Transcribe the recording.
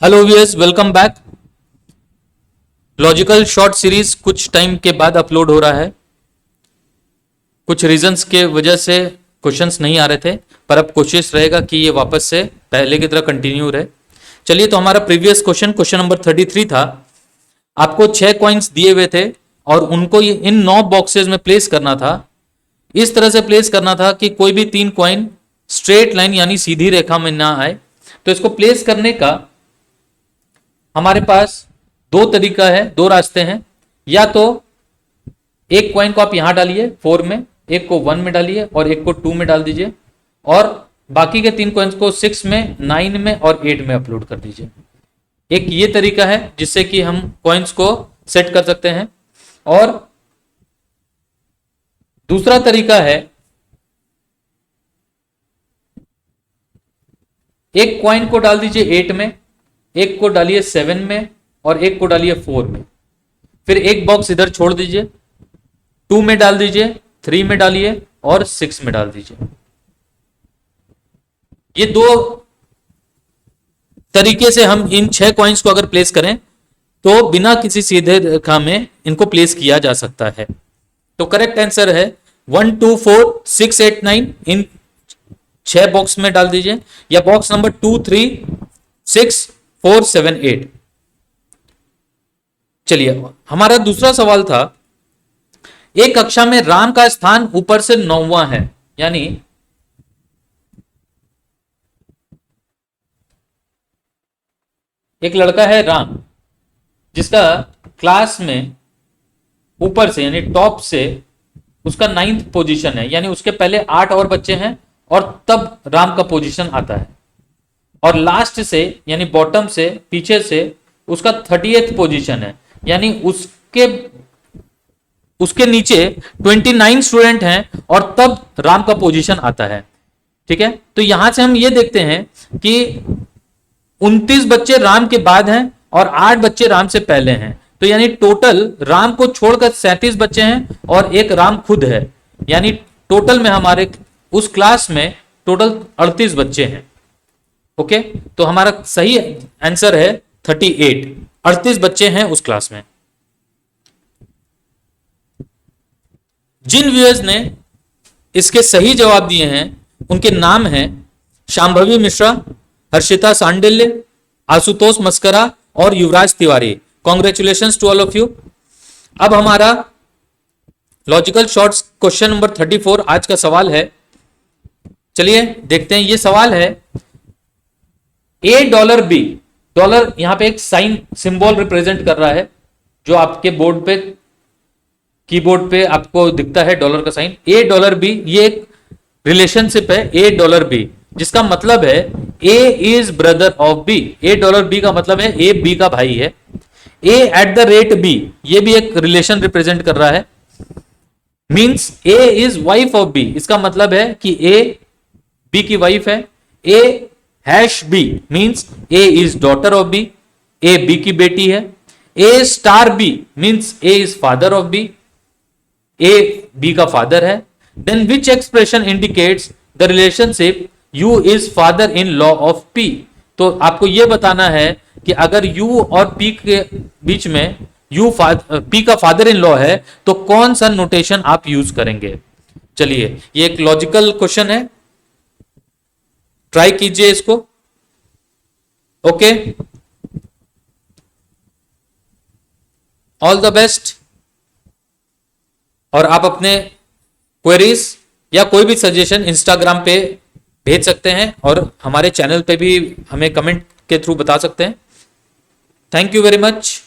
Hello viewers, welcome back. Logical short series कुछ time के बाद अपलोड हो रहा है। कुछ रीजंस के वजह से क्वेश्चंस नहीं आ रहे थे, पर अब कोशिश रहेगा कि ये वापस से पहले की तरह कंटिन्यू रहे। चलिए, तो हमारा प्रीवियस क्वेश्चन नंबर 33 था। आपको 6 कॉइन्स दिए हुए थे और उनको इन 9 बॉक्सेस में प्लेस करना था। इस तरह से प्लेस करना था कि कोई भी 3 कॉइन स्ट्रेट लाइन यानी सीधी रेखा में ना आए। तो इसको प्लेस करने का हमारे पास दो तरीका है, दो रास्ते हैं। या तो एक कॉइन को आप यहां डालिए 4 में, एक को 1 में डालिए और एक को 2 में डाल दीजिए, और बाकी के 3 कॉइन्स को 6 में, 9 में और 8 में अपलोड कर दीजिए। एक ये तरीका है जिससे कि हम कॉइन्स को सेट कर सकते हैं। और दूसरा तरीका है, एक कॉइन को डाल दीजिए 8 में, एक को डालिए 7 में और एक को डालिए 4 में। फिर एक बॉक्स इधर छोड़ दीजिए, 2 में डाल दीजिए, 3 में डालिए और 6 में डाल दीजिए। ये दो तरीके से हम इन 6 कॉइन्स को अगर प्लेस करें तो बिना किसी सीधे रेखा में इनको प्लेस किया जा सकता है। तो करेक्ट आंसर है 1 2 4 6 8 9। इन 6 बॉक्स में डाल दीजिए, या बॉक्स नंबर 2 3 6 4 7 8। चलिए, हमारा दूसरा सवाल था, एक कक्षा में राम का स्थान ऊपर से 9वां है, यानी एक लड़का है राम जिसका क्लास में ऊपर से यानी टॉप से उसका 9th पोजीशन है, यानी उसके पहले 8 और बच्चे हैं और तब राम का पोजीशन आता है। और लास्ट से यानी बॉटम से, पीछे से उसका 30th पोजीशन है, यानी उसके नीचे 29 स्टूडेंट हैं और तब राम का पोजीशन आता है। ठीक है, तो यहां से हम ये देखते हैं कि 29 बच्चे राम के बाद हैं और 8 बच्चे राम से पहले हैं। तो यानी टोटल राम को छोड़कर 37 बच्चे हैं और एक राम खुद है, यानी टोटल में हमारे उस क्लास में टोटल 38 बच्चे हैं। ओके, तो हमारा सही आंसर है 38। 38 बच्चे हैं उस क्लास में। जिन व्यूअर्स ने इसके सही जवाब दिए हैं उनके नाम हैं शांभवी मिश्रा, हर्षिता सांडिल्य, आशुतोष मस्करा और Yuvraj Tiwari. Congratulations to all of you. अब हमारा लॉजिकल शॉर्ट्स क्वेश्चन नंबर 34 आज का सवाल है। चलिए देखते हैं। ये सवाल है, $A, डॉलर यहां पे एक साइन सिंबल रिप्रेजेंट कर रहा है, जो आपके बोर्ड पे, कीबोर्ड पे आपको दिखता है डॉलर का साइन। $B, ये एक रिलेशनशिप है $A, जिसका मतलब है A is brother of B। $B का मतलब है A B का भाई है। A@B, ये भी एक रिलेशन रिप्रेजेंट कर रहा है, means A is wife of B। इसका मतलब है कि A B की वाइफ है। A#B means A is daughter of B, A B की बेटी है। A*B means A is father of B, A B का फादर है। Then which expression indicates the relationship U is father in law of P। तो आपको यह बताना है कि अगर U और P के बीच में P का फादर इन लॉ है तो कौन सा नोटेशन आप यूज करेंगे। चलिए, ये एक लॉजिकल क्वेश्चन है, ट्राई कीजिए इसको। Okay, all the best. और आप अपने क्वेरीज या कोई भी सजेशन इंस्टाग्राम पे भेज सकते हैं और हमारे चैनल पे भी हमें कमेंट के थ्रू बता सकते हैं। Thank you very much.